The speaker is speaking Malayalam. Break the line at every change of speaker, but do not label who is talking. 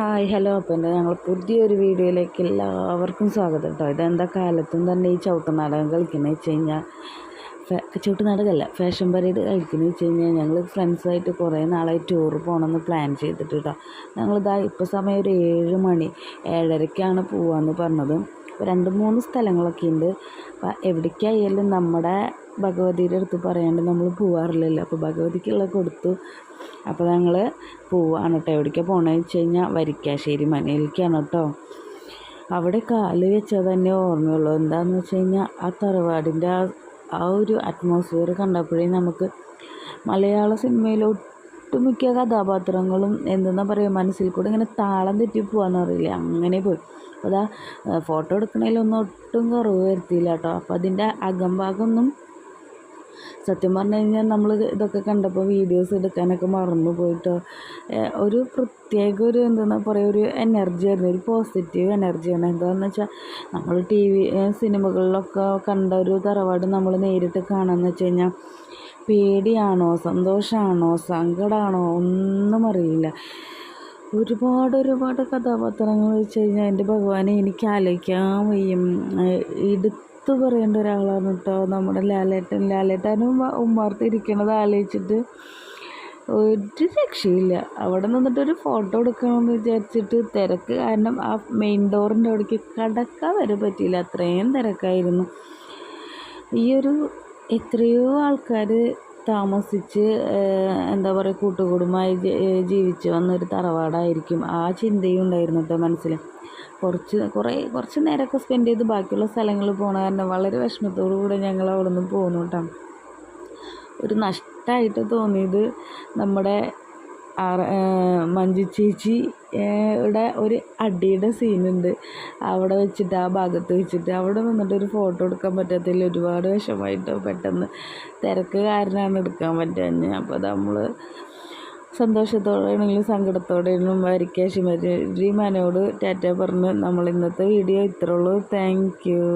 ഹായ് ഹലോ അപ്പോൾ ഞങ്ങൾ പുതിയൊരു വീഡിയോയിലേക്ക് എല്ലാവർക്കും സ്വാഗതം കേട്ടോ. ഇതെന്താ കാലത്തും തന്നെ ഈ ചവിട്ടുനാടകം കളിക്കുന്നത് വെച്ച് കഴിഞ്ഞാൽ ചവിട്ടുനാടകമല്ല, ഫാഷൻ പരേഡ് കളിക്കുന്നത് വെച്ച് കഴിഞ്ഞാൽ ഞങ്ങൾ ഫ്രണ്ട്സായിട്ട് കുറേ നാളായി ടൂർ പോകണമെന്ന് പ്ലാൻ ചെയ്തിട്ട് കേട്ടോ. ഞങ്ങളിതാ ഇപ്പോൾ സമയം ഒരു 7 മണി 7:30ക്കാണ് പോവാമെന്ന് പറഞ്ഞത്. 2-3 സ്ഥലങ്ങളൊക്കെ ഉണ്ട്. അപ്പോൾ എവിടേക്കായാലും നമ്മുടെ ഭഗവതിയുടെ അടുത്ത് പറയാണ്ട് നമ്മൾ പോവാറില്ലല്ലോ. അപ്പോൾ ഭഗവതിക്കുള്ള കൊടുത്തു. അപ്പോൾ ഞങ്ങൾ പോവാണ് കേട്ടോ. എവിടേക്കാണ് പോകണമെന്ന് വെച്ച് കഴിഞ്ഞാൽ വരിക്കാശ്ശേരി മനയിലേക്കാണ് കേട്ടോ. അവിടെ കാല് വെച്ചാൽ തന്നെ ഓർമ്മയുള്ളൂ. എന്താണെന്ന് വെച്ച് കഴിഞ്ഞാൽ ആ തറവാടിൻ്റെ ആ ഒരു അറ്റ്മോസ്ഫിയർ കണ്ടപ്പോഴേ നമുക്ക് മലയാള സിനിമയിലെ ഒട്ടുമിക്ക കഥാപാത്രങ്ങളും എന്തെന്നാ പറയുക, മനസ്സിൽ കൂടെ ഇങ്ങനെ താളം തെറ്റി പോകാമെന്ന് അറിയില്ല, അങ്ങനെ പോയി. അപ്പോൾ അതാ ഫോട്ടോ എടുക്കണതിലൊന്നും ഒട്ടും കുറവ് വരുത്തിയില്ല കേട്ടോ. അപ്പോൾ അതിൻ്റെ അകംഭാഗമൊന്നും സത്യം പറഞ്ഞു കഴിഞ്ഞാൽ നമ്മൾ ഇതൊക്കെ കണ്ടപ്പോൾ വീഡിയോസ് എടുക്കാനൊക്കെ മറന്നു പോയിട്ടോ. ഒരു പ്രത്യേക ഒരു എന്താ പറയുക, ഒരു എനർജി ആയിരുന്നു, ഒരു പോസിറ്റീവ് എനർജിയാണ്. എന്താണെന്ന് വെച്ചാൽ നമ്മൾ സിനിമകളിലൊക്കെ കണ്ട ഒരു തറവാട് നമ്മൾ നേരിട്ട് കാണാമെന്ന് വെച്ച് കഴിഞ്ഞാൽ പേടിയാണോ സന്തോഷമാണോ സങ്കടമാണോ ഒന്നും അറിയില്ല. ഒരുപാട് കഥാപാത്രങ്ങൾ വെച്ച് കഴിഞ്ഞാൽ എൻ്റെ ഭഗവാനെ എനിക്ക് ആലോചിക്കാൻ വയ്യും. പറയേണ്ട ഒരാളാണ് കേട്ടോ നമ്മുടെ ലാലേട്ടനും ഉമ്മാർത്തിരിക്കണത് ആലോചിച്ചിട്ട് ഒരു രക്ഷയില്ല. അവിടെ നിന്നിട്ടൊരു ഫോട്ടോ എടുക്കണമെന്ന് വിചാരിച്ചിട്ട് തിരക്ക് കാരണം ആ മെയിൻ ഡോറിൻ്റെ അവിടേക്ക് കടക്കാൻ വരെ പറ്റിയില്ല, അത്രയും തിരക്കായിരുന്നു. ഈ ഒരു എത്രയോ ആൾക്കാർ താമസിച്ച് എന്താ പറയുക കൂട്ടുകുടുംബമായി ജീവിച്ച് വന്നൊരു തറവാടായിരിക്കും. ആ ചിന്തയും ഉണ്ടായിരുന്നു കേട്ടോ മനസ്സിൽ. കുറച്ച് നേരമൊക്കെ സ്പെൻഡ് ചെയ്ത് ബാക്കിയുള്ള സ്ഥലങ്ങളിൽ പോകണ കാരണം വളരെ വിഷമത്തോടു കൂടെ ഞങ്ങൾ അവിടെ നിന്ന് പോകുന്നു കേട്ടോ. ഒരു നഷ്ടമായിട്ട് തോന്നിയത് നമ്മുടെ മഞ്ജു ചേച്ചി യുടെ ഒരു അടിയുടെ സീനുണ്ട്. അവിടെ വെച്ചിട്ട് ആ ഭാഗത്ത് വെച്ചിട്ട് അവിടെ നിന്നിട്ട് ഒരു ഫോട്ടോ എടുക്കാൻ പറ്റാത്തതിൽ ഒരുപാട് വിഷമമായിട്ടോ. പെട്ടെന്ന് തിരക്ക് കാരണമാണ് എടുക്കാൻ പറ്റാഞ്ഞ്. അപ്പോൾ നമ്മൾ സന്തോഷത്തോടെയാണെങ്കിലും സങ്കടത്തോടെയാണെങ്കിലും വരിക്കാശ്ശേരി മനോട് ടാറ്റ പറഞ്ഞ് നമ്മൾ ഇന്നത്തെ വീഡിയോ ഇത്രയുള്ളൂ. Thank U.